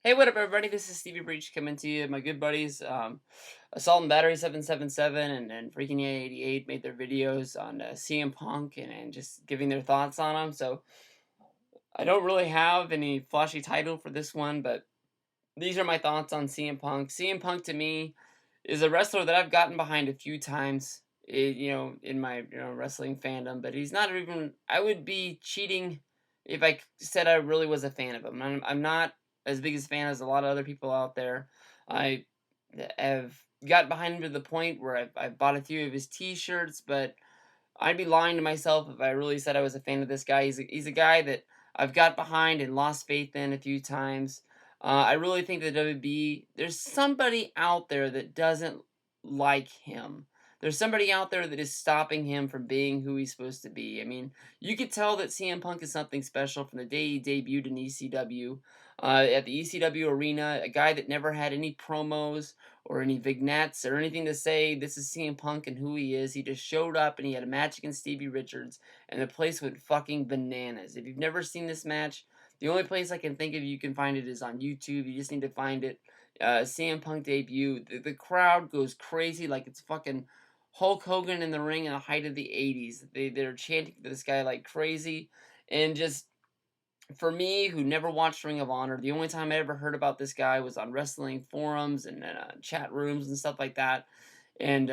Hey, what up, everybody? This is Stevie Breach coming to you. My good buddies, Assault and Battery 777 and Freaking Yay 88 made their videos on CM Punk and just giving their thoughts on him. So I don't really have any flashy title for this one, but these are my thoughts on CM Punk. CM Punk to me is a wrestler that I've gotten behind a few times, in my wrestling fandom. But he's not even. I would be cheating if said I really was a fan of him. I'm not as big a fan as a lot of other people out there. I have got behind him to the point where I've bought a few of his T-shirts, but I'd be lying to myself if I really said I was a fan of this guy. He's a guy that I've got behind and lost faith in a few times. I really think that WB, there's somebody out there that doesn't like him. There's somebody out there that is stopping him from being who he's supposed to be. I mean, you could tell that CM Punk is something special from the day he debuted in ECW. At the ECW arena, a guy that never had any promos or any vignettes or anything to say this is CM Punk and who he is. He just showed up and he had a match against Stevie Richards, and the place went fucking bananas. If you've never seen this match, the only place I can think of you can find it is on YouTube. You just need to find it. CM Punk debut. The crowd goes crazy like it's fucking Hulk Hogan in the ring in the height of the 80s. They're chanting to this guy like crazy, and just for me, who never watched Ring of Honor, the only time I ever heard about this guy was on wrestling forums and chat rooms and stuff like that. And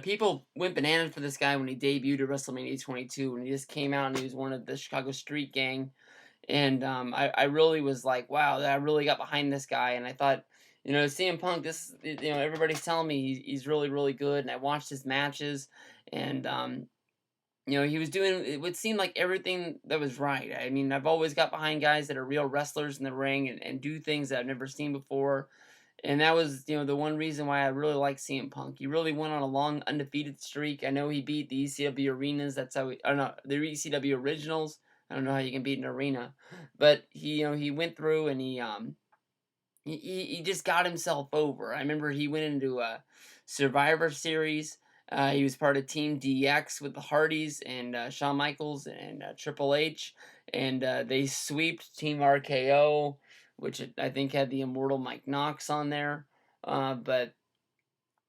people went bananas for this guy when he debuted at WrestleMania 22, when he just came out and he was one of the Chicago Street Gang. And I really was like, wow, I really got behind this guy. And I thought, CM Punk, everybody's telling me he's really, really good. And I watched his matches, and he was doing it would seem like everything that was right. I mean, I've always got behind guys that are real wrestlers in the ring and do things that I've never seen before. And that was, the one reason why I really like CM Punk. He really went on a long undefeated streak. I know he beat the ECW arenas. That's how he, or no, the ECW originals. I don't know how you can beat an arena, but he went through and he just got himself over. I remember he went into a Survivor Series. He was part of Team DX with the Hardys and Shawn Michaels and Triple H, and they swept Team RKO, which I think had the immortal Mike Knox on there. But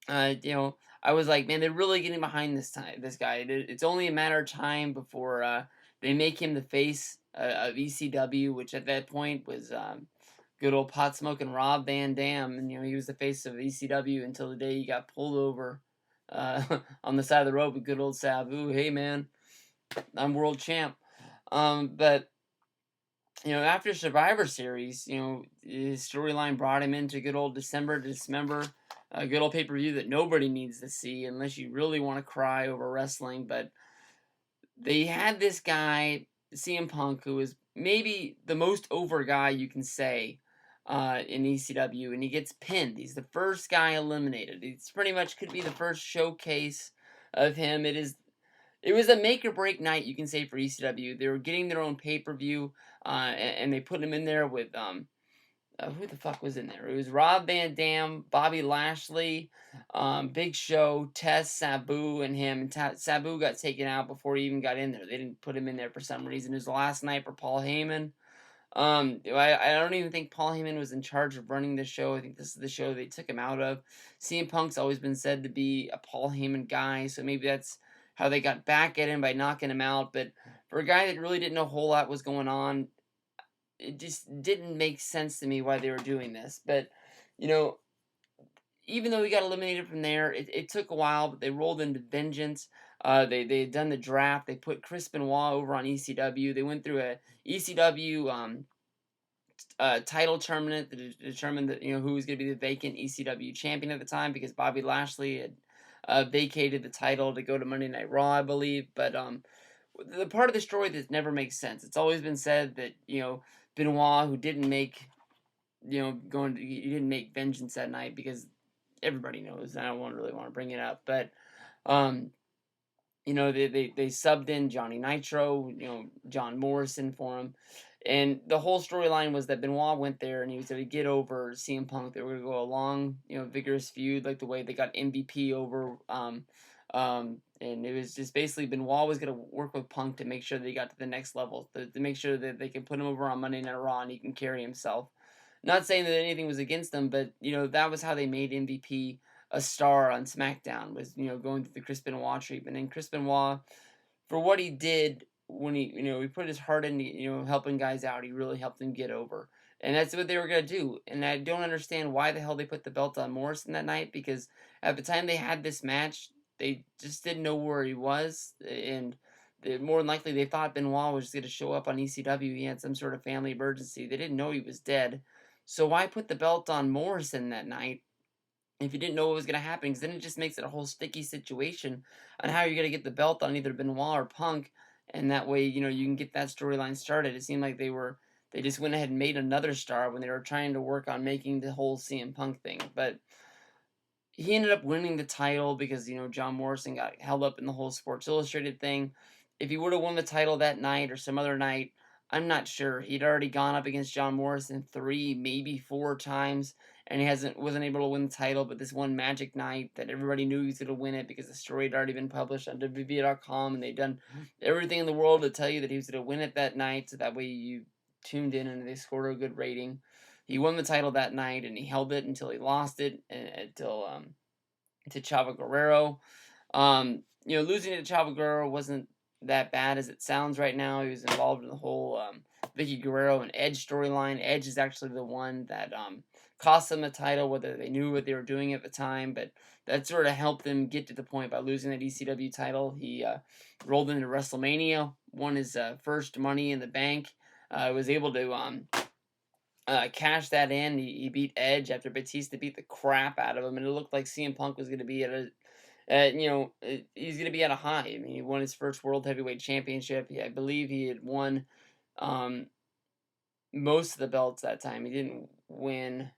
I was like, man, they're really getting behind this guy. It's only a matter of time before they make him the face of ECW, which at that point was good old pot smoking Rob Van Dam, and he was the face of ECW until the day he got pulled over on the side of the road with good old Sabu. Hey man, I'm world champ. But after Survivor Series, his storyline brought him into good old December to Dismember, a good old pay per view that nobody needs to see unless you really want to cry over wrestling. But they had this guy, CM Punk, who is maybe the most over guy you can say in ECW, and he gets pinned. He's the first guy eliminated. It's pretty much could be the first showcase of him. It was a make or break night, you can say, for ECW. They were getting their own pay per view, and they put him in there with who the fuck was in there? It was Rob Van Dam, Bobby Lashley, Big Show, Tess, Sabu, and him. And Sabu got taken out before he even got in there. They didn't put him in there for some reason. It was the last night for Paul Heyman. I don't even think Paul Heyman was in charge of running the show. I think this is the show they took him out of. CM Punk's always been said to be a Paul Heyman guy, so maybe that's how they got back at him by knocking him out. But for a guy that really didn't know a whole lot was going on, it just didn't make sense to me why they were doing this. But you know, even though we got eliminated from there, it took a while, but they rolled into Vengeance. They had done the draft. They put Chris Benoit over on ECW. They went through a ECW title tournament that determined that who was going to be the vacant ECW champion at the time, because Bobby Lashley had vacated the title to go to Monday Night Raw, I believe. But the part of the story that never makes sense. It's always been said that Benoit, who didn't make he didn't make Vengeance that night, because everybody knows. I don't really want to bring it up, but um, they subbed in Johnny Nitro, John Morrison for him. And the whole storyline was that Benoit went there and he was going to get over CM Punk. They were going to go a long, vigorous feud, like the way they got MVP over. And it was just basically Benoit was going to work with Punk to make sure that he got to the next level, to make sure that they can put him over on Monday Night Raw and he can carry himself. Not saying that anything was against them, but that was how they made MVP a star on SmackDown, was going through the Chris Benoit treatment. And Chris Benoit, for what he did when he put his heart into helping guys out, he really helped them get over. And that's what they were gonna do. And I don't understand why the hell they put the belt on Morrison that night, because at the time they had this match, they just didn't know where he was, and more than likely they thought Benoit was just gonna show up on ECW. He had some sort of family emergency. They didn't know he was dead. So why put the belt on Morrison that night if you didn't know what was gonna happen? Because then it just makes it a whole sticky situation on how you're gonna get the belt on either Benoit or Punk, and that way, you can get that storyline started. It seemed like they just went ahead and made another star when they were trying to work on making the whole CM Punk thing. But he ended up winning the title because John Morrison got held up in the whole Sports Illustrated thing. If he would have won the title that night or some other night, I'm not sure. He'd already gone up against John Morrison 3, maybe 4 times, and he wasn't able to win the title. But this one magic night that everybody knew he was going to win it, because the story had already been published on WWE.com, and they'd done everything in the world to tell you that he was going to win it that night, so that way you tuned in and they scored a good rating. He won the title that night, and he held it until he lost it, until to Chavo Guerrero. Losing to Chavo Guerrero wasn't that bad as it sounds right now. He was involved in the whole Vicky Guerrero and Edge storyline. Edge is actually the one that cost them the title, whether they knew what they were doing at the time, but that sort of helped them get to the point by losing that ECW title. He rolled into WrestleMania, won his first Money in the Bank, was able to cashed that in. He beat Edge after Batista beat the crap out of him, and it looked like CM Punk was going to be he's going to be at a high. I mean, he won his first World Heavyweight Championship. I believe he had won um, most of the belts that time. He didn't win.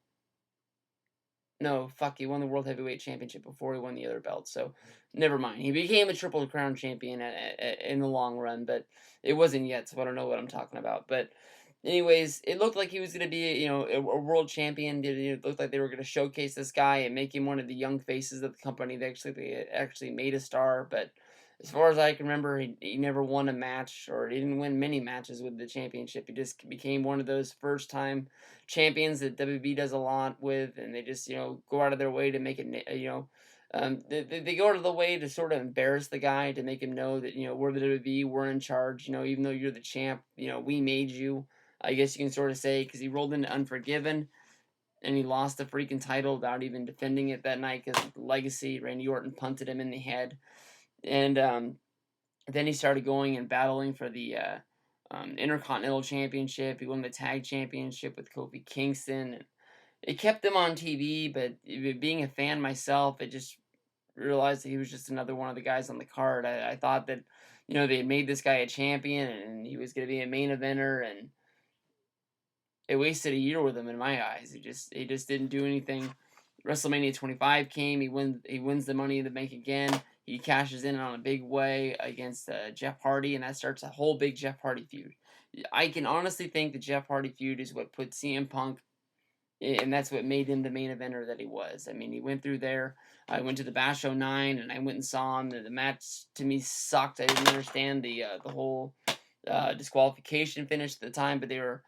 No, fuck, he won the World Heavyweight Championship before he won the other belts, so never mind. He became a Triple Crown champion in the long run, but it wasn't yet, so I don't know what I'm talking about. But anyways, it looked like he was going to be, a world champion. It looked like they were going to showcase this guy and make him one of the young faces of the company. They actually made a star, but as far as I can remember, he never won a match, or he didn't win many matches with the championship. He just became one of those first time champions that WB does a lot with, and they just go out of their way to make it they go out of the way to sort of embarrass the guy, to make him know that we're the WB, we're in charge. Even though you're the champ, we made you. I guess you can sort of say, because he rolled into Unforgiven and he lost the freaking title without even defending it that night because of the legacy. Randy Orton punted him in the head, and then he started going and battling for the Intercontinental Championship. He won the Tag Championship with Kofi Kingston. And it kept him on TV, but being a fan myself, it just realized that he was just another one of the guys on the card. I thought that, they had made this guy a champion and he was going to be a main eventer, and it wasted a year with him in my eyes. He just didn't do anything. WrestleMania 25 came. He wins the Money in the Bank again. He cashes in on a big way against Jeff Hardy, and that starts a whole big Jeff Hardy feud. I can honestly think the Jeff Hardy feud is what put CM Punk, and that's what made him the main eventer that he was. I mean, he went through there. I went to the Bash 09, and I went and saw him. The match to me sucked. I didn't understand the whole disqualification finish at the time, but they were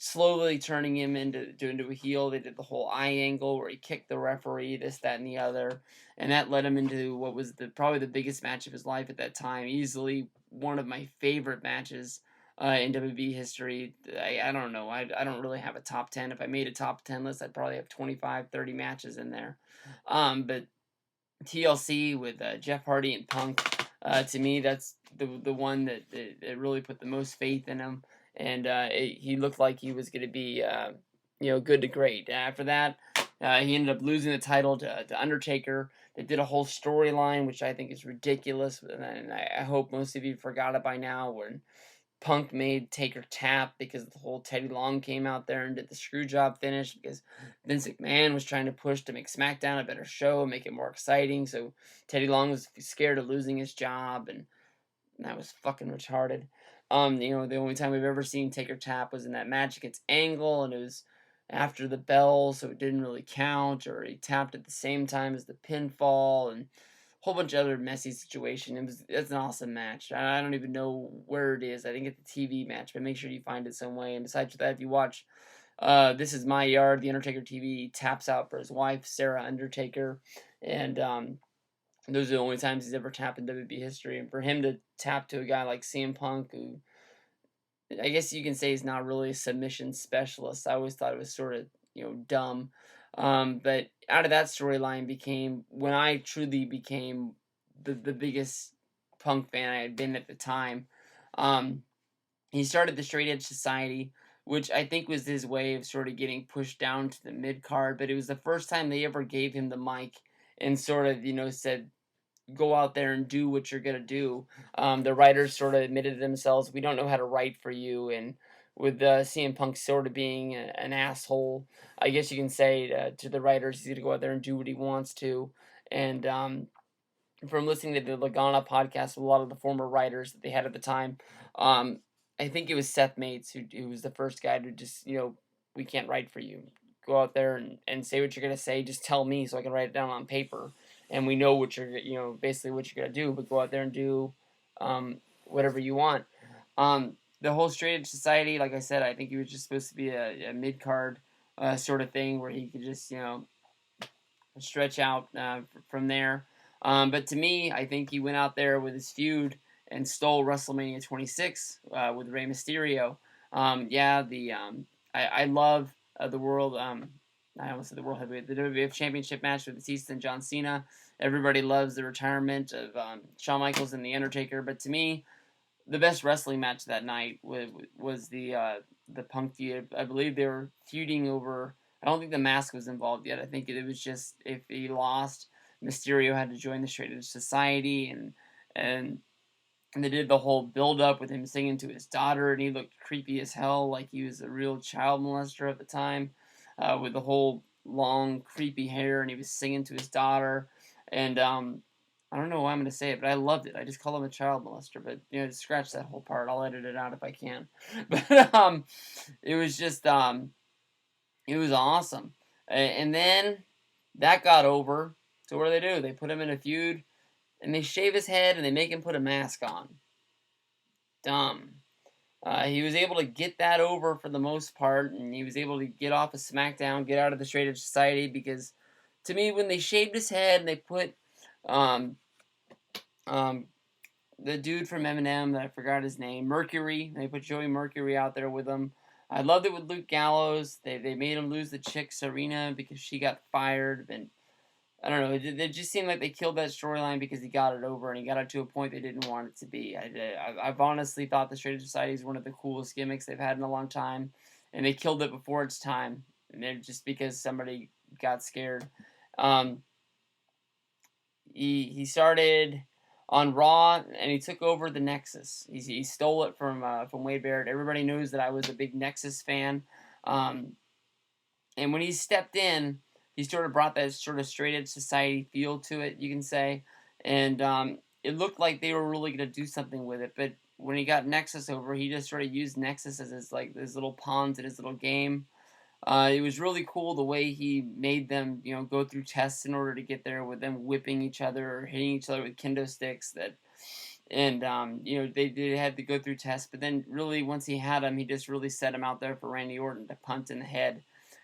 slowly turning him into a heel. They did the whole eye angle where he kicked the referee, this, that, and the other, and that led him into what was probably the biggest match of his life at that time. Easily one of my favorite matches in WB history. I don't know. I don't really have a top 10. If I made a top 10 list, I'd probably have 25, 30 matches in there. But TLC with Jeff Hardy and Punk, to me, that's the one that really put the most faith in him, and he looked like he was going to be good to great. After that, he ended up losing the title to Undertaker. They did a whole storyline, which I think is ridiculous, and I hope most of you forgot it by now, when Punk made Taker tap because the whole Teddy Long came out there and did the screw job finish, because Vince McMahon was trying to push to make SmackDown a better show, make it more exciting. So Teddy Long was scared of losing his job, and that was fucking retarded. The only time we've ever seen Taker tap was in that match against Angle, and it was after the bell, so it didn't really count, or he tapped at the same time as the pinfall, and whole bunch of other messy situation. It's an awesome match. I don't even know where it is. I think it's a TV match, but make sure you find it some way. And besides that, if you watch This Is My Yard, the Undertaker TV taps out for his wife, Sarah Undertaker. And those are the only times he's ever tapped in WWE history. And for him to tap to a guy like CM Punk, who I guess you can say he's not really a submission specialist. I always thought it was sort of, dumb. But out of that storyline became when I truly became the biggest Punk fan I had been at the time. Um, he started the Straight Edge Society, which I think was his way of sort of getting pushed down to the mid card. But it was the first time they ever gave him the mic and sort of, said, go out there and do what you're gonna do. The writers sort of admitted themselves, we don't know how to write for you, and with CM Punk sort of being an asshole, I guess you can say to the writers, he's gonna go out there and do what he wants to. And from listening to the Lagana podcast with a lot of the former writers that they had at the time, um, I think it was Seth Mates who was the first guy to just, we can't write for you. Go out there and say what you're going to say. Just tell me so I can write it down on paper. And we know what you're, basically what you're going to do, but go out there and do whatever you want. The whole Straight Edge Society, like I said, I think he was just supposed to be a mid card sort of thing where he could just, stretch out from there. But to me, I think he went out there with his feud and stole WrestleMania 26 with Rey Mysterio. I love the world. I almost said the World Heavyweight, the WWF Championship match with Batista and John Cena. Everybody loves the retirement of Shawn Michaels and The Undertaker. But to me, the best wrestling match that night was the Punk feud. I believe they were feuding over. I don't think the mask was involved yet. I think it was just if he lost, Mysterio had to join the Straight Edge Society, and they did the whole build up with him singing to his daughter, and he looked creepy as hell, like he was a real child molester at the time, with the whole long creepy hair, and he was singing to his daughter, and I don't know why I'm going to say it, but I loved it. I just call him a child molester, but scratch that whole part. I'll edit it out if I can. But it was just it was awesome. And then that got over. So what do? They put him in a feud, and they shave his head, and they make him put a mask on. Dumb. He was able to get that over for the most part, and he was able to get off of SmackDown, get out of the Straight Edge Society, because to me, when they shaved his head and they put um, the dude from Eminem that I forgot his name, Mercury. They put Joey Mercury out there with him. I loved it with Luke Gallows. They made him lose the chick Serena because she got fired. And I don't know. It just seemed like they killed that storyline because he got it over and he got it to a point they didn't want it to be. I've honestly thought the Straight Edge Society is one of the coolest gimmicks they've had in a long time, and they killed it before its time. And they're just because somebody got scared. Um, he started on Raw, and he took over the Nexus. He stole it from Wade Barrett. Everybody knows that I was a big Nexus fan, and when he stepped in, he sort of brought that sort of Straight Edge Society feel to it, you can say, and it looked like they were really going to do something with it. But when he got Nexus over, he just sort of used Nexus as his little pawns in his little game. It was really cool the way he made them, go through tests in order to get there, with them whipping each other or hitting each other with kendo sticks. And they had to go through tests. But then, really, once he had them, he just really set him out there for Randy Orton to punt in the head.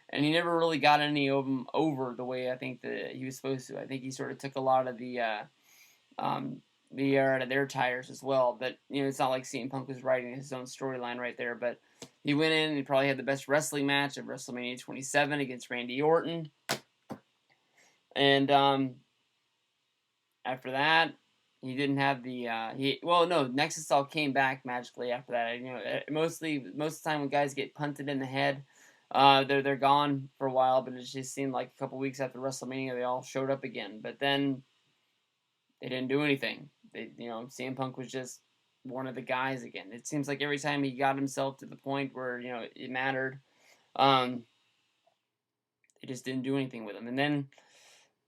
And he never really got any of them over the way I think that he was supposed to. I think he sort of took a lot of the air out of their tires as well. But it's not like CM Punk was writing his own storyline right there. But he went in and probably had the best wrestling match of WrestleMania 27 against Randy Orton. And after that, he didn't have the Nexus all came back magically after that. Most of the time when guys get punted in the head, they're gone for a while. But it just seemed like a couple weeks after WrestleMania, they all showed up again. But then they didn't do anything. CM Punk was just one of the guys again. It seems like every time he got himself to the point where it mattered, they just didn't do anything with him. And then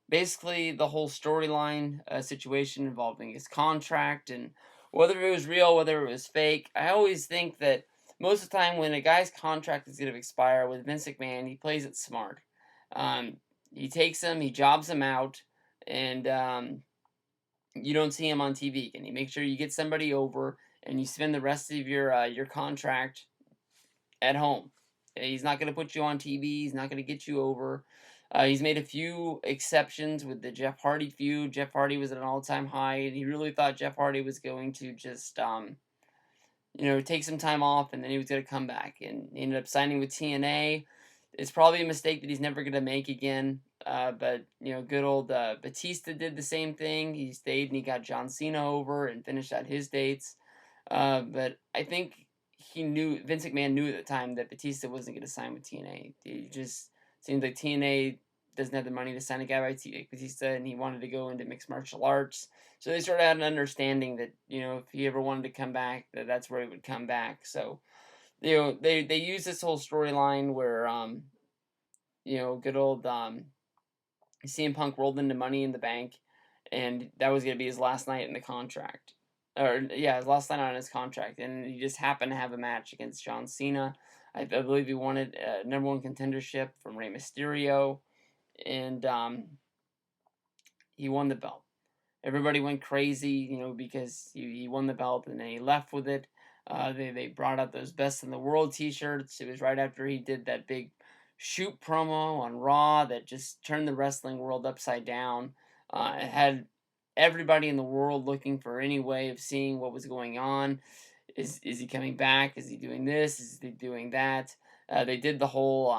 basically the whole storyline situation involving his contract and whether it was real, whether it was fake. I always think that most of the time when a guy's contract is going to expire with Vince McMahon, he plays it smart. He takes him, he jobs him out, and you don't see him on TV. And you make sure you get somebody over, and you spend the rest of your contract at home. He's not going to put you on TV. He's not going to get you over. He's made a few exceptions with the Jeff Hardy feud. Jeff Hardy was at an all-time high, and he really thought Jeff Hardy was going to just, take some time off, and then he was going to come back. And he ended up signing with TNA. It's probably a mistake that he's never going to make again. But good old Batista did the same thing. He stayed and he got John Cena over and finished out his dates. But I think Vince McMahon knew at the time that Batista wasn't going to sign with TNA. It just seems like TNA doesn't have the money to sign a guy like Batista, and he wanted to go into mixed martial arts. So they sort of had an understanding that if he ever wanted to come back, that's where he would come back. So they use this whole storyline where good old CM Punk rolled into Money in the Bank, and that was going to be his last night in the contract. Or, yeah, his last night on his contract. And he just happened to have a match against John Cena. I believe he wanted number one contendership from Rey Mysterio. And he won the belt. Everybody went crazy, because he won the belt, and then he left with it. They brought out those Best in the World t-shirts. It was right after he did that big shoot promo on Raw that just turned the wrestling world upside down. It had everybody in the world looking for any way of seeing what was going on. Is he coming back? Is he doing this? Is he doing that? They did the whole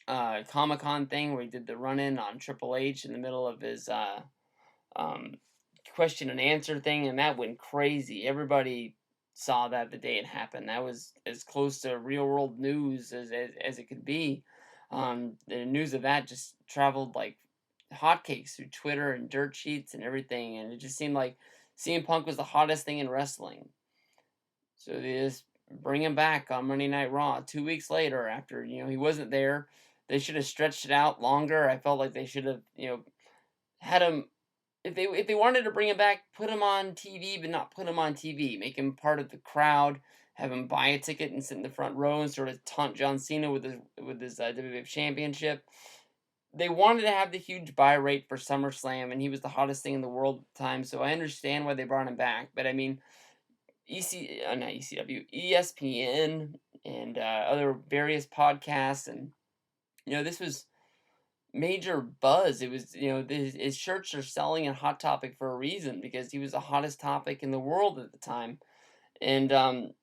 Comic-Con thing where he did the run-in on Triple H in the middle of his question and answer thing, and that went crazy. Everybody saw that the day it happened. That was as close to real world news as it could be. The news of that just traveled like hotcakes through Twitter and dirt sheets and everything, and it just seemed like CM Punk was the hottest thing in wrestling. So they just bring him back on Monday Night Raw 2 weeks later after he wasn't there. They should have stretched it out longer. I felt like they should have had him. If they wanted to bring him back, put him on TV, but not put him on TV. Make him part of the crowd. Have him buy a ticket and sit in the front row and sort of taunt John Cena with his WWF Championship. They wanted to have the huge buy rate for SummerSlam, and he was the hottest thing in the world at the time. So I understand why they brought him back. But I mean, not ECW, ESPN, and other various podcasts, and this was major buzz. It was, his shirts are selling in Hot Topic for a reason because he was the hottest topic in the world at the time. And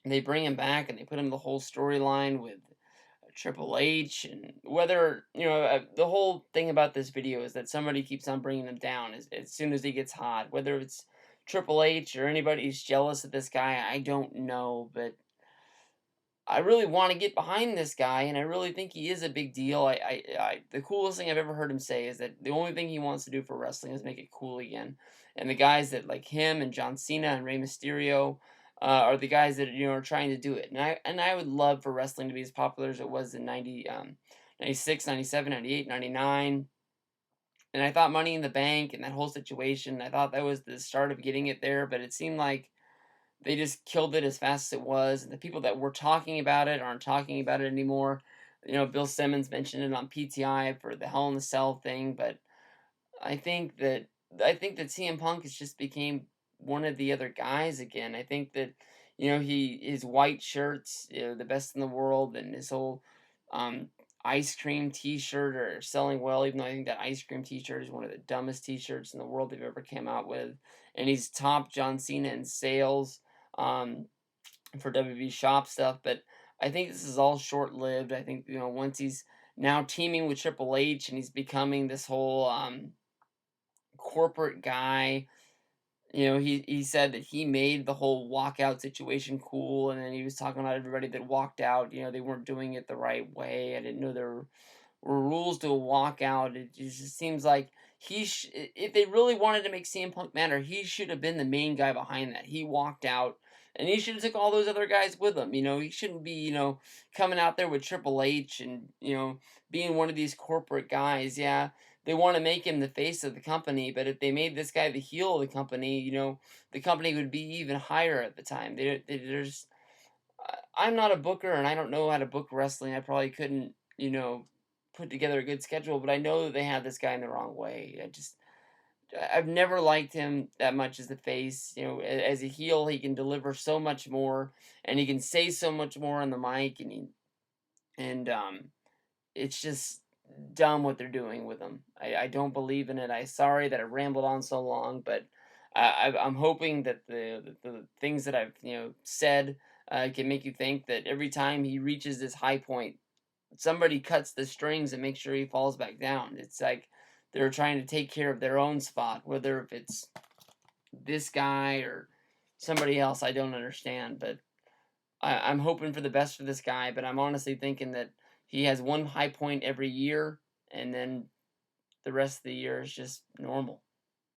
they bring him back and they put him the whole storyline with Triple H, and whether, the whole thing about this video is that somebody keeps on bringing him down as soon as he gets hot. Whether it's Triple H or anybody who's jealous of this guy, I don't know, but I really want to get behind this guy, and I really think he is a big deal. The coolest thing I've ever heard him say is that the only thing he wants to do for wrestling is make it cool again. And the guys that like him and John Cena and Rey Mysterio are the guys that are trying to do it. And I would love for wrestling to be as popular as it was in 96, 97, 98, 99. And I thought Money in the Bank and that whole situation, I thought that was the start of getting it there, but it seemed like they just killed it as fast as it was, and the people that were talking about it aren't talking about it anymore. Bill Simmons mentioned it on PTI for the Hell in a Cell thing, but I think that CM Punk has just became one of the other guys again. I think that his white shirts, the best in the world, and his whole ice cream T-shirt are selling well. Even though I think that ice cream T-shirt is one of the dumbest T-shirts in the world they've ever came out with, and he's topped John Cena in sales for WB shop stuff. But I think this is all short lived. I think once he's now teaming with Triple H and he's becoming this whole corporate guy. He said that he made the whole walkout situation cool, and then he was talking about everybody that walked out. They weren't doing it the right way. I didn't know there were rules to a walkout. It just seems like if they really wanted to make CM Punk matter, he should have been the main guy behind that. He walked out, and he should have took all those other guys with him. He shouldn't be coming out there with Triple H and being one of these corporate guys. Yeah, they want to make him the face of the company, but if they made this guy the heel of the company, the company would be even higher at the time. There's I'm not a booker, and I don't know how to book wrestling. I probably couldn't put together a good schedule, but I know that they had this guy in the wrong way. I've never liked him that much as a face. You know, as a heel, he can deliver so much more, and he can say so much more on the mic, and it's just dumb what they're doing with him. I don't believe in it. I'm sorry that I rambled on so long, but I'm hoping that the things that I've said can make you think that every time he reaches this high point, somebody cuts the strings and makes sure he falls back down. It's like they're trying to take care of their own spot, whether if it's this guy or somebody else. I don't understand, but I'm hoping for the best for this guy. But I'm honestly thinking that he has one high point every year, and then the rest of the year is just normal.